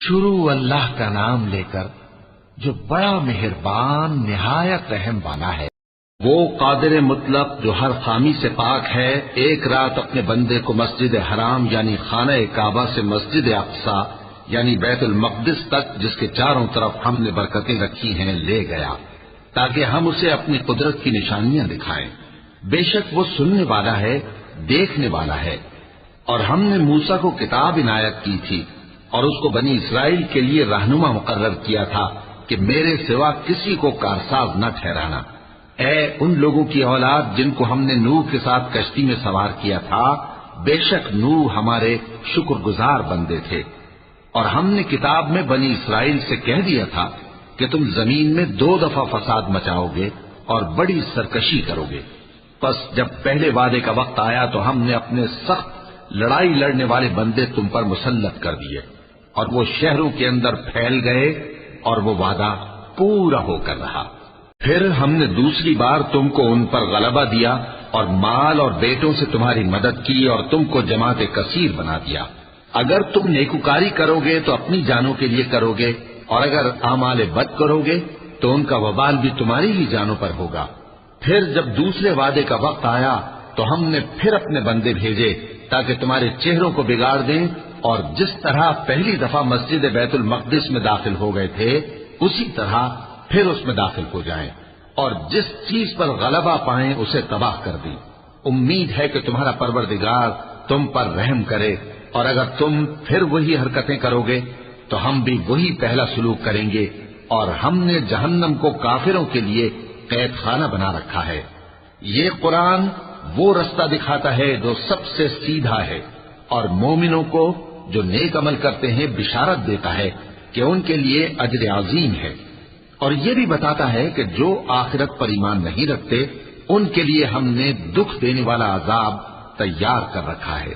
شروع اللہ کا نام لے کر جو بڑا مہربان نہایت رحم والا ہے۔ وہ قادر مطلق جو ہر خامی سے پاک ہے، ایک رات اپنے بندے کو مسجد حرام یعنی خانہ کعبہ سے مسجد اقصی یعنی بیت المقدس تک، جس کے چاروں طرف ہم نے برکتیں رکھی ہیں، لے گیا تاکہ ہم اسے اپنی قدرت کی نشانیاں دکھائیں۔ بے شک وہ سننے والا ہے، دیکھنے والا ہے۔ اور ہم نے موسیٰ کو کتاب عنایت کی تھی اور اس کو بنی اسرائیل کے لیے رہنما مقرر کیا تھا کہ میرے سوا کسی کو کارساز نہ ٹھہرانا۔ اے ان لوگوں کی اولاد جن کو ہم نے نوح کے ساتھ کشتی میں سوار کیا تھا، بے شک نوح ہمارے شکر گزار بندے تھے۔ اور ہم نے کتاب میں بنی اسرائیل سے کہہ دیا تھا کہ تم زمین میں 2 دفعہ فساد مچاؤ گے اور بڑی سرکشی کرو گے۔ پس جب پہلے وعدے کا وقت آیا تو ہم نے اپنے سخت لڑائی لڑنے والے بندے تم پر مسلط کر دیے، اور وہ شہروں کے اندر پھیل گئے اور وہ وعدہ پورا ہو کر رہا۔ پھر ہم نے دوسری بار تم کو ان پر غلبہ دیا اور مال اور بیٹوں سے تمہاری مدد کی اور تم کو جماعت کثیر بنا دیا۔ اگر تم نیکوکاری کرو گے تو اپنی جانوں کے لیے کرو گے، اور اگر اعمال بد کرو گے تو ان کا وبال بھی تمہاری ہی جانوں پر ہوگا۔ پھر جب دوسرے وعدے کا وقت آیا تو ہم نے پھر اپنے بندے بھیجے تاکہ تمہارے چہروں کو بگاڑ دیں، اور جس طرح پہلی دفعہ مسجد بیت المقدس میں داخل ہو گئے تھے اسی طرح پھر اس میں داخل ہو جائیں، اور جس چیز پر غلبہ پائیں اسے تباہ کر دیں۔ امید ہے کہ تمہارا پروردگار تم پر رحم کرے، اور اگر تم پھر وہی حرکتیں کرو گے تو ہم بھی وہی پہلا سلوک کریں گے، اور ہم نے جہنم کو کافروں کے لیے قید خانہ بنا رکھا ہے۔ یہ قرآن وہ رستہ دکھاتا ہے جو سب سے سیدھا ہے، اور مومنوں کو جو نیک عمل کرتے ہیں بشارت دیتا ہے کہ ان کے لیے اجر عظیم ہے، اور یہ بھی بتاتا ہے کہ جو آخرت پر ایمان نہیں رکھتے ان کے لیے ہم نے دکھ دینے والا عذاب تیار کر رکھا ہے۔